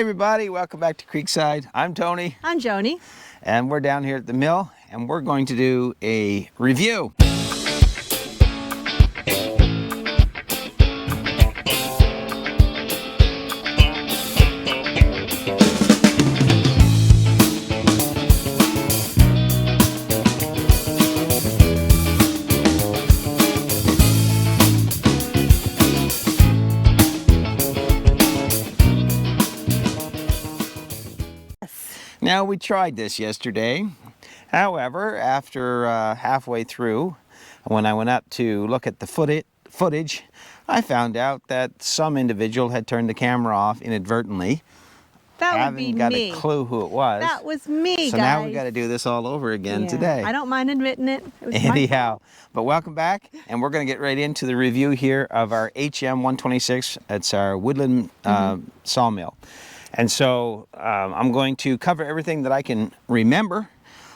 Everybody, welcome back to Creekside. I'm Tony. I'm Joni. And we're down here at the mill and we're going to do a review. Now, we tried this yesterday. However, after halfway through, when I went up to look at the footage, I found out that some individual had turned the camera off inadvertently. That would be me. Haven't got a clue who it was. That was me, so guys. Now we got to do this all over again today. I don't mind admitting it. It was Anyhow, but welcome back, and we're going to get right into the review here of our HM126. It's our Woodland sawmill. And so I'm going to cover everything that I can remember,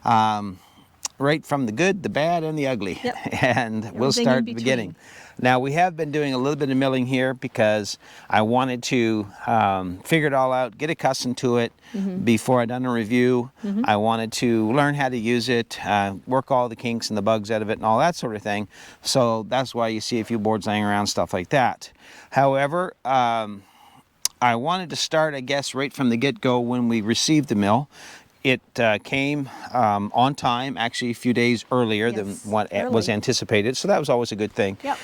right from the good, the bad, and the ugly. Yep. And we'll start at the beginning. Now, we have been doing a little bit of milling here because I wanted to figure it all out, get accustomed to it before I'd done a review. I wanted to learn how to use it, work all the kinks and the bugs out of it and all that sort of thing. So that's why you see a few boards laying around, stuff like that. However, I wanted to start, I guess, right from the get-go when we received the mill. It came on time, actually a few days earlier than what was anticipated, so that was always a good thing. Yep.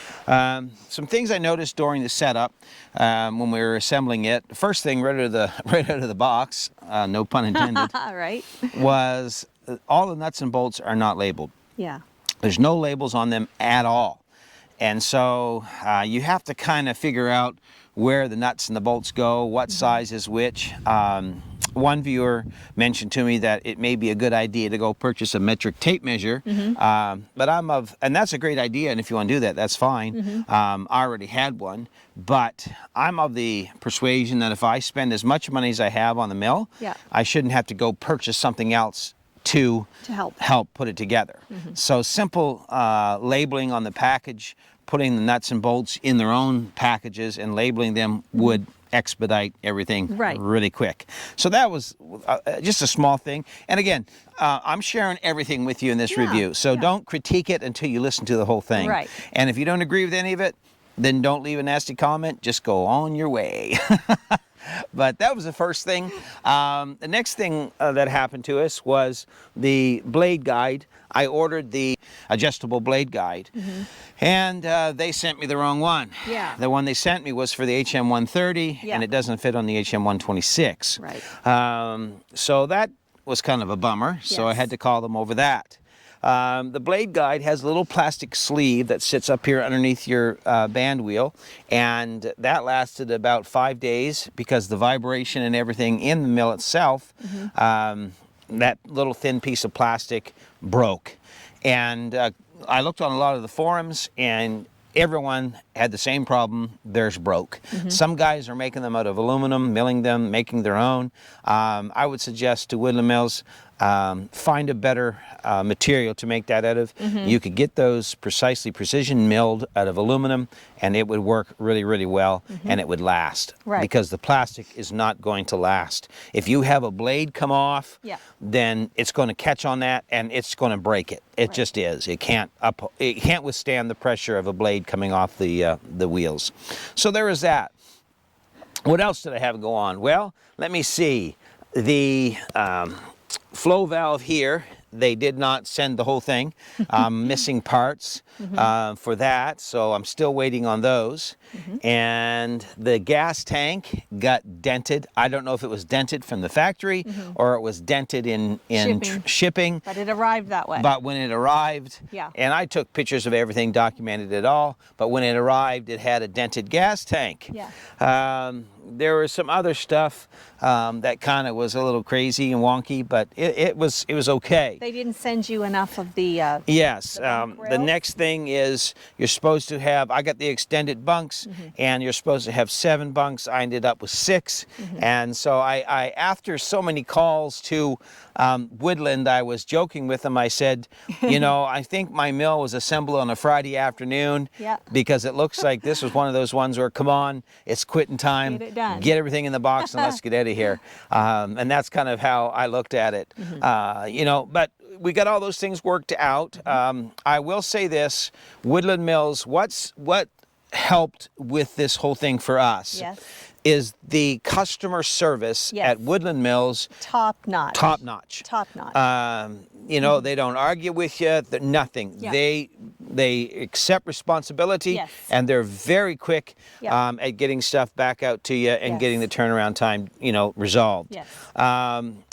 Some things I noticed during the setup when we were assembling it. The first thing right out of the box, no pun intended, right, was all the nuts and bolts are not labeled. Yeah. There's no labels on them at all. And so you have to kind of figure out where the nuts and the bolts go, what size is which. One viewer mentioned to me that it may be a good idea to go purchase a metric tape measure, but and that's a great idea, and if you want to do that, that's fine. I already had one, but I'm of the persuasion that if I spend as much money as I have on the mill, I shouldn't have to go purchase something else to help put it together. So simple labeling on the package, putting the nuts and bolts in their own packages and labeling them would expedite everything really quick. So that was just a small thing. And again, I'm sharing everything with you in this review. So don't critique it until you listen to the whole thing. Right. And if you don't agree with any of it, then don't leave a nasty comment. Just go on your way. But that was the first thing. The next thing that happened to us was the blade guide. I ordered the adjustable blade guide, and they sent me the wrong one. Yeah. The one they sent me was for the HM130, and it doesn't fit on the HM126. Right. So that was kind of a bummer, so I had to call them over that. The blade guide has a little plastic sleeve that sits up here underneath your band wheel, and that lasted about 5 days because the vibration and everything in the mill itself, that little thin piece of plastic broke. And I looked on a lot of the forums, and everyone had the same problem. Theirs broke. Some guys are making them out of aluminum, milling them, making their own. I would suggest to Woodland mills, find a better material to make that out of. You could get those precision milled out of aluminum, and it would work really, really well, and it would last. Because the plastic is not going to last. If you have a blade come off, then it's going to catch on that, and it's going to break it. It just is. It can't withstand the pressure of a blade coming off the wheels. So there is that. What else did I have go on? Well, let me see. The flow valve here, they did not send the whole thing. Missing parts for that, so I'm still waiting on those. And the gas tank got dented. I don't know if it was dented from the factory or it was dented in shipping. But it arrived that way. But when it arrived, and I took pictures of everything, documented it all, but when it arrived, it had a dented gas tank. There was some other stuff that kind of was a little crazy and wonky, but it was okay. They didn't send you enough of the the next thing is you're supposed to have, I got the extended bunks, and you're supposed to have 7 bunks. I ended up with 6. And so I after so many calls to Woodland, I was joking with them. I said, you know, I think my mill was assembled on a Friday afternoon because it looks like this was one of those ones where, come on, it's quitting time. done. Get everything in the box and let's get out of here. And that's kind of how I looked at it. You know, but we got all those things worked out. I will say this, Woodland Mills, what helped with this whole thing for us is the customer service at Woodland Mills. Top notch. Top notch. Top notch. You know, they don't argue with you, nothing. They accept responsibility and they're very quick at getting stuff back out to you and getting the turnaround time, you know, resolved.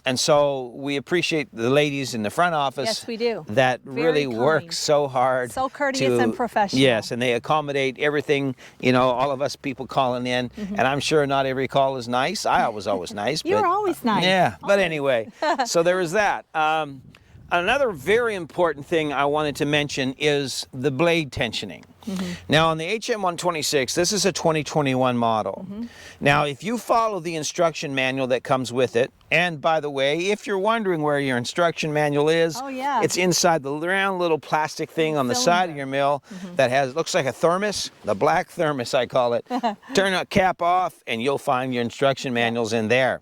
And so we appreciate the ladies in the front office. Yes, we do. That really work so hard. So courteous and professional. Yes, and they accommodate everything, you know, all of us people calling in. And I'm sure not every call is nice. I was always nice. You're always nice. Yeah, but anyway, so there was that. Another very important thing I wanted to mention is the blade tensioning. Now on the HM126, this is a 2021 model. Now if you follow the instruction manual that comes with it, and by the way, if you're wondering where your instruction manual is, it's inside the round little plastic thing on the side of your mill that looks like a thermos, the black thermos I call it. Turn that cap off and you'll find your instruction manuals in there.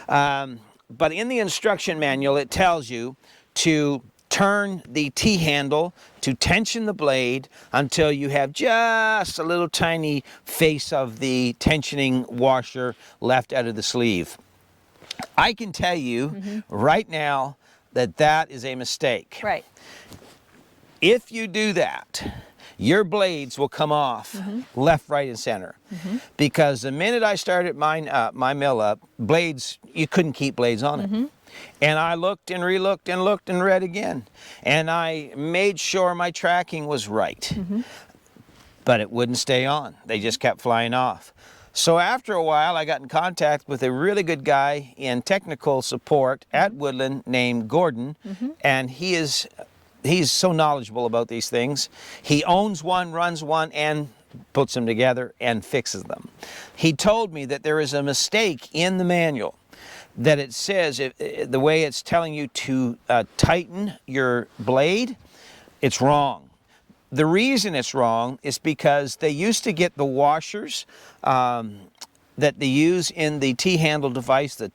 But in the instruction manual it tells you to turn the T-handle to tension the blade until you have just a little tiny face of the tensioning washer left out of the sleeve. I can tell you right now that that is a mistake. Right. If you do that, your blades will come off left, right, and center. Because the minute I started my mill up, blades, you couldn't keep blades on it. And I looked and relooked and looked and read again. And I made sure my tracking was right. But it wouldn't stay on. They just kept flying off. So after a while, I got in contact with a really good guy in technical support at Woodland named Gordon. And he's so knowledgeable about these things. He owns one, runs one, and puts them together and fixes them. He told me that there is a mistake in the manual, that it says, the way it's telling you to tighten your blade, it's wrong. The reason it's wrong is because they used to get the washers that they use in the T-handle device, the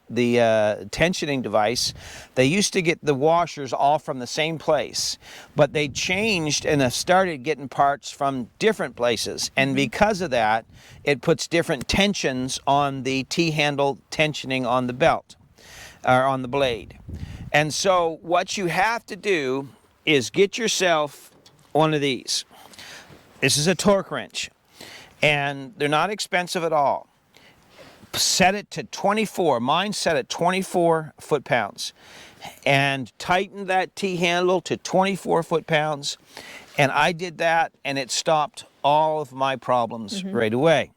tensioning device. They used to get the washers all from the same place, but they changed and have started getting parts from different places. And because of that, it puts different tensions on the T-handle tensioning on the belt, or on the blade. And so what you have to do is get yourself one of these. This is a torque wrench, and they're not expensive at all. Set it to 24, mine set at 24 foot-pounds, and tighten that T-handle to 24 foot-pounds, and I did that, and it stopped all of my problems right away.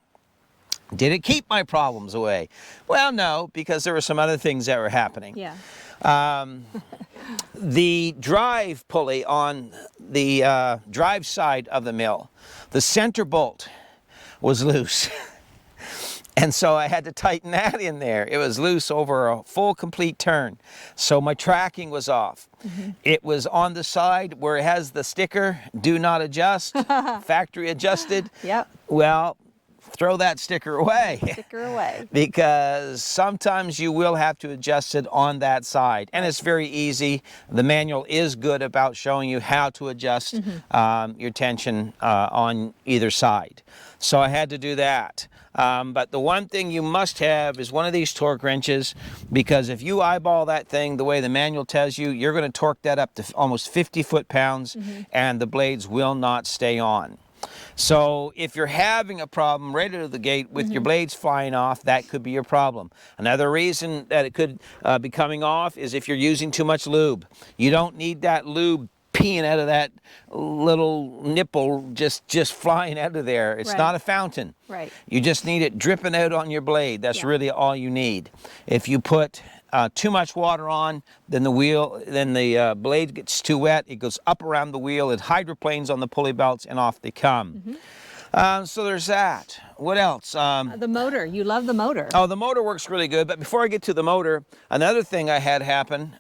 Did it keep my problems away? Well, no, because there were some other things that were happening. The drive pulley on the drive side of the mill, the center bolt was loose. And so I had to tighten that in there. It was loose over a full complete turn. So my tracking was off. It was on the side where it has the sticker, do not adjust, factory adjusted. Well, throw that sticker away. Because sometimes you will have to adjust it on that side. And it's very easy. The manual is good about showing you how to adjust your tension on either side. So I had to do that. But the one thing you must have is one of these torque wrenches, because if you eyeball that thing the way the manual tells you, you're going to torque that up to almost 50 foot-pounds, and the blades will not stay on. So if you're having a problem right out of the gate with your blades flying off, that could be your problem. Another reason that it could be coming off is if you're using too much lube. You don't need that lube peeing out of that little nipple just flying out of there. It's not a fountain. You just need it dripping out on your blade. That's really all you need. If you put too much water on, then the blade gets too wet. It goes up around the wheel. It hydroplanes on the pulley belts, and off they come. So there's that. What else? The motor. You love the motor. Oh, the motor works really good. But before I get to the motor, another thing I had happen,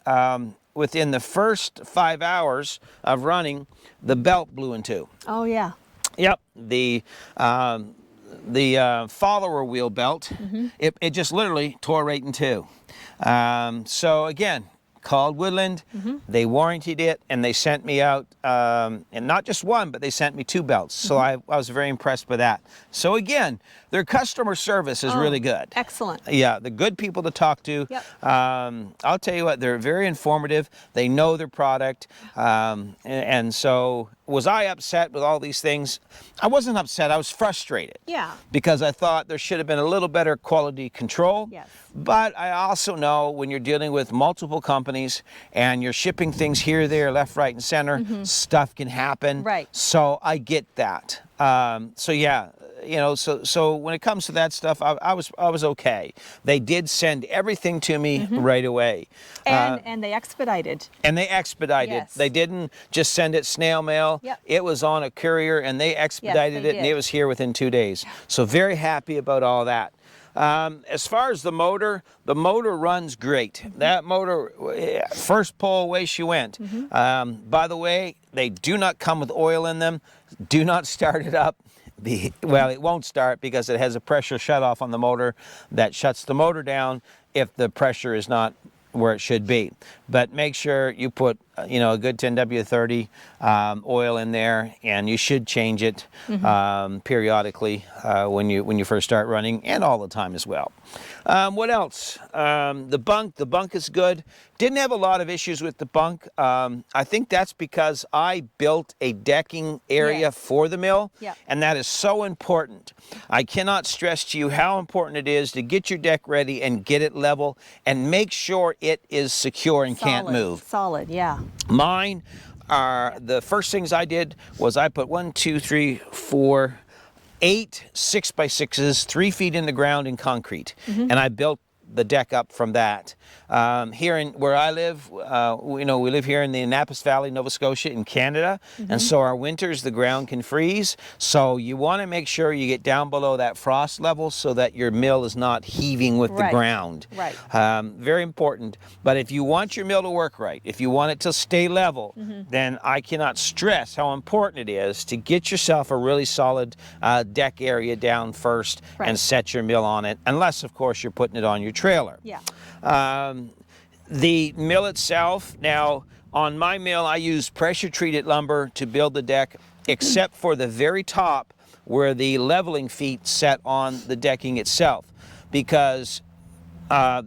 within the first 5 hours of running, the belt blew in two. Oh, yeah. Yep. The follower wheel belt, it just literally tore right in two. So again, called Woodland, they warrantied it, and they sent me out, and not just one, but they sent me 2 belts. So I was very impressed by that. So again, their customer service is really good. Excellent. Yeah, they're good people to talk to. Yep. I'll tell you what, they're very informative. They know their product. And so was I upset with all these things? I wasn't upset. I was frustrated. Yeah. Because I thought there should have been a little better quality control. Yes. But I also know when you're dealing with multiple companies and you're shipping things here, there, left, right, and center, stuff can happen. Right. So I get that. So yeah, you know, so when it comes to that stuff, I was okay. They did send everything to me right away. And they expedited. And they expedited. Yes. They didn't just send it snail mail. Yep. It was on a courier, and they expedited they it, and did. it was here within 2 days. So very happy about all that. As far as the motor runs great. That motor, first pull, away she went. By the way, they do not come with oil in them. Do not start it up. Well, it won't start because it has a pressure shutoff on the motor that shuts the motor down if the pressure is not where it should be. But make sure you put, you know, a good 10W30 oil in there, and you should change it periodically when you first start running, and all the time as well. What else? The bunk is good. Didn't have a lot of issues with the bunk. I think that's because I built a decking area for the mill, and that is so important. I cannot stress to you how important it is to get your deck ready and get it level and make sure it is secure and can't move. Solid, yeah. Mine are the first things I did was I put 1, 2, 3, 4, 8 6x6s, 3 feet in the ground in concrete, and I built the deck up from that. Here in where I live, you know, we live here in the Annapolis Valley, Nova Scotia in Canada, and so our winters the ground can freeze. So you want to make sure you get down below that frost level so that your mill is not heaving with the ground. Right. Very important. But if you want your mill to work right, if you want it to stay level, then I cannot stress how important it is to get yourself a really solid deck area down first and set your mill on it, unless of course you're putting it on your trailer. Yeah. The mill itself, now on my mill I use pressure treated lumber to build the deck, except for the very top where the leveling feet set on the decking itself, because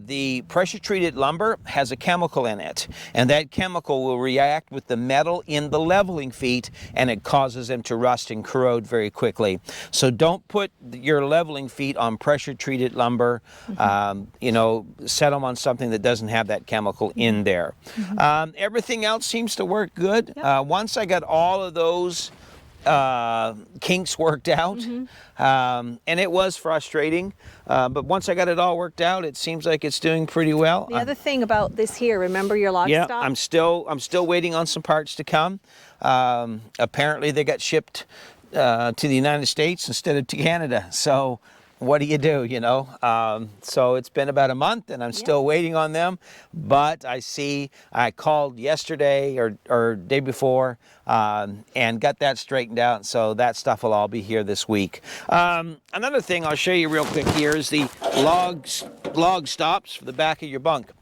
the pressure treated lumber has a chemical in it, and that chemical will react with the metal in the leveling feet, and it causes them to rust and corrode very quickly. So don't put your leveling feet on pressure treated lumber. You know, set them on something that doesn't have that chemical in there. Everything else seems to work good. Once I got all of those kinks worked out, and it was frustrating, but once I got it all worked out, it seems like it's doing pretty well. The other thing about this here, remember your log stop? I'm still waiting on some parts to come. Apparently they got shipped to the United States instead of to Canada, so what do you do, you know? So it's been about a month and I'm still waiting on them, but I called yesterday or day before and got that straightened out, so that stuff will all be here this week. Another thing I'll show you real quick here is the log stops for the back of your bunk.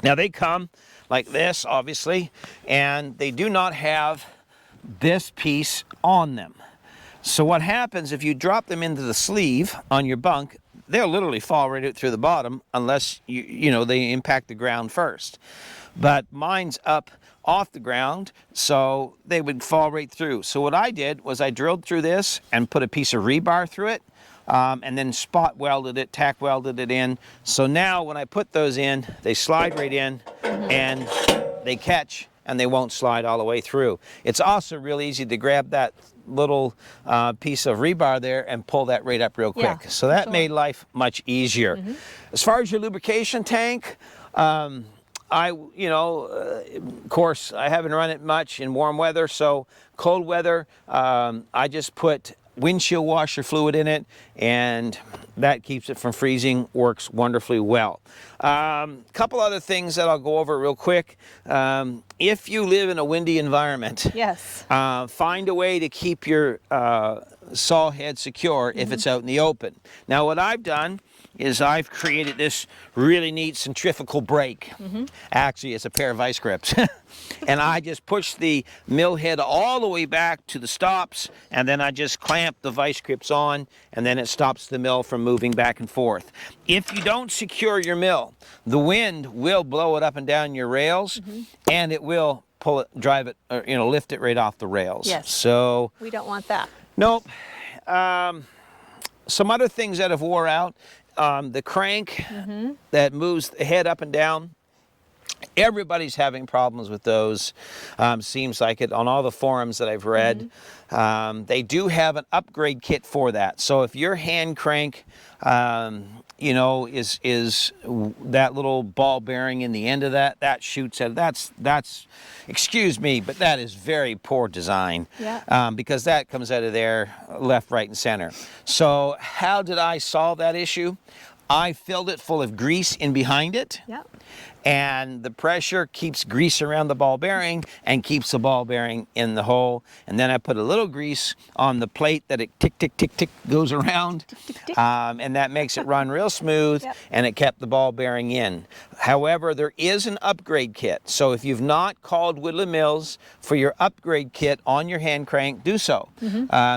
Now they come like this, obviously, and they do not have this piece on them. So what happens if you drop them into the sleeve on your bunk, they'll literally fall right out through the bottom unless you know they impact the ground first. But mine's up off the ground, so they would fall right through. So what I did was I drilled through this and put a piece of rebar through it, and then spot welded it, tack welded it in. So now when I put those in, they slide right in and they catch and they won't slide all the way through. It's also real easy to grab that little piece of rebar there and pull that right up real quick. So that made life much easier. As far as your lubrication tank, of course, I haven't run it much in warm weather, so cold weather, I just put windshield washer fluid in it, and that keeps it from freezing, works wonderfully well. Couple other things that I'll go over real quick. If you live in a windy environment, find a way to keep your saw head secure if it's out in the open. Now what I've done is I've created this really neat centrifugal brake. Actually, it's a pair of vice grips. And I just push the mill head all the way back to the stops, and then I just clamp the vice grips on, and then it stops the mill from moving back and forth. If you don't secure your mill, the wind will blow it up and down your rails, and it will pull it, drive it, or, you know, lift it right off the rails. Yes. So We don't want that. nope. Some other things that have wore out, the crank that moves the head up and down. Everybody's having problems with those. Seems like it on all the forums that I've read. They do have an upgrade kit for that. So if your hand crank, you know, is that little ball bearing in the end of that shoots at, that's excuse me, but that is very poor design. Yeah. Because that comes out of there left, right, and center. So how did I solve that issue? I filled it full of grease in behind it. Yeah. And the pressure keeps grease around the ball bearing and keeps the ball bearing in the hole. And then I put a little grease on the plate that it tick, tick, tick, tick goes around. And that makes it run real smooth, and it kept the ball bearing in. However, there is an upgrade kit. So if you've not called Woodland Mills for your upgrade kit on your hand crank, do so.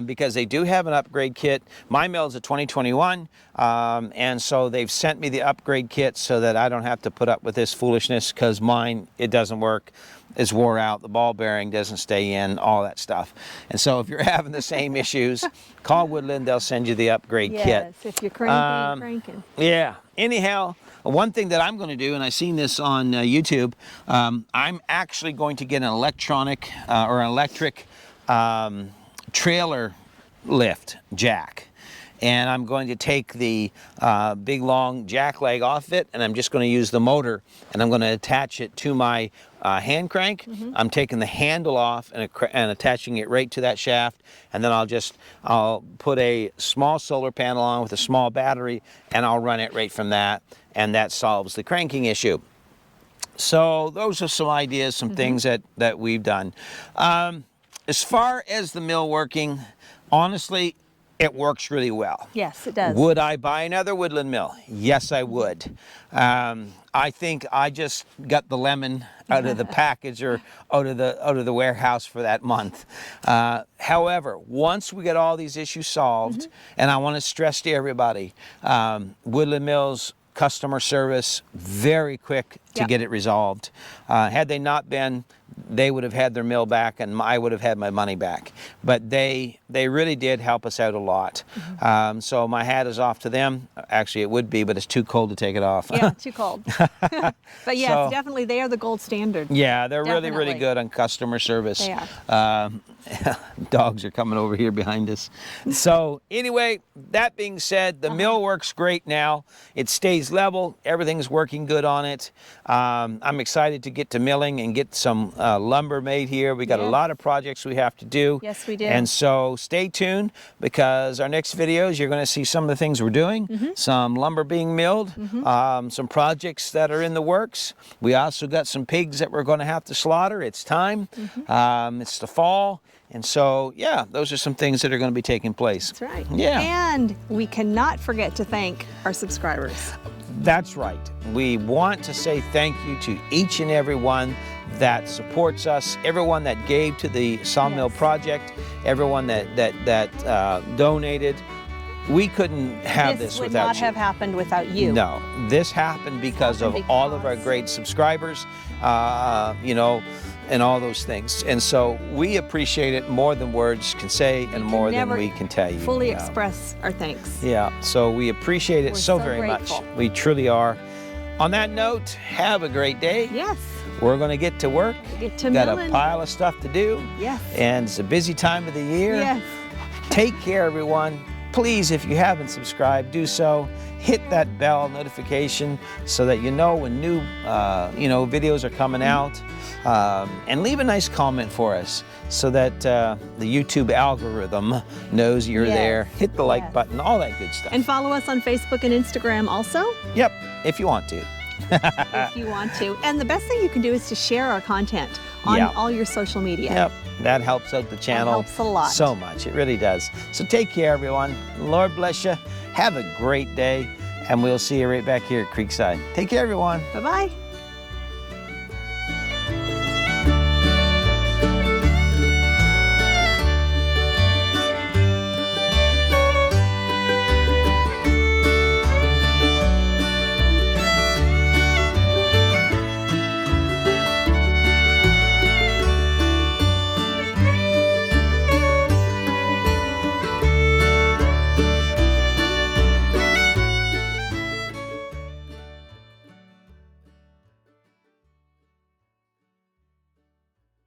Because they do have an upgrade kit. My mill is a 2021, and so they've sent me the upgrade kit so that I don't have to put up with this foolishness, because mine, it doesn't work. It's wore out, the ball bearing doesn't stay in, all that stuff. And so if you're having the same issues, call Woodland, they'll send you the upgrade kit. Yes, if you're cranking. Yeah. Anyhow, one thing that I'm going to do, and I've seen this on YouTube, I'm actually going to get an electronic or an electric trailer lift jack. And I'm going to take the big long jack leg off of it, and I'm just going to use the motor, and I'm going to attach it to my hand crank. I'm taking the handle off and attaching it right to that shaft, and then I'll put a small solar panel on with a small battery, and I'll run it right from that, and that solves the cranking issue. So those are some ideas, some things that we've done. As far as the mill working, honestly, it works really well. Yes, it does. Would I buy another Woodland mill? Yes, I would. I think I just got the lemon out of the package or out of the warehouse for that month. However, once we get all these issues solved, and I want to stress to everybody, Woodland Mills customer service, very quick to get it resolved. Had they not been, they would have had their mill back, and I would have had my money back. But they really did help us out a lot. So my hat is off to them. Actually, it would be, but it's too cold to take it off. Yeah, too cold. But yes, So, definitely they are the gold standard. yeah, they're really Definitely. good on customer service. They are. Dogs are coming over here behind us. So anyway, that being said, the mill works great now. It stays level. Everything's working good on it. I'm excited to get to milling and get some lumber made here. We got a lot of projects we have to do. Yes, we do. And so stay tuned, because our next videos, you're going to see some of the things we're doing, some lumber being milled, some projects that are in the works. We also got some pigs that we're going to have to slaughter. It's time. It's the fall. And so, yeah, those are some things that are going to be taking place. That's right. Yeah. And we cannot forget to thank our subscribers. That's right. We want to say thank you to each and every one that supports us, everyone that gave to the Sawmill Project, everyone that donated. We couldn't have this would without not you. have happened without you. No, this happened because of all of our great subscribers, you know, and all those things. And so we appreciate it more than words can say, and more than we can tell you. Fully express our thanks. Yeah, so we appreciate it We're so so very grateful. much. We truly are. On that note, have a great day. Yes. We're going to get to work. Get to Got milling. a pile of stuff to do. Yes. And it's a busy time of the year. Yes. Take care, everyone. Please, if you haven't subscribed, do so. Hit that bell notification so that you know when new, videos are coming out. And leave a nice comment for us so that the YouTube algorithm knows you're there. Hit the like button, all that good stuff. And follow us on Facebook and Instagram also. Yep, if you want to. if you want to. And the best thing you can do is to share our content on Yeah. all your social media. Yep, that helps out the channel. helps a lot. So much, it really does. So take care, everyone. Lord bless you. Have a great day, and we'll see you right back here at Creekside. Take care, everyone. Bye-bye.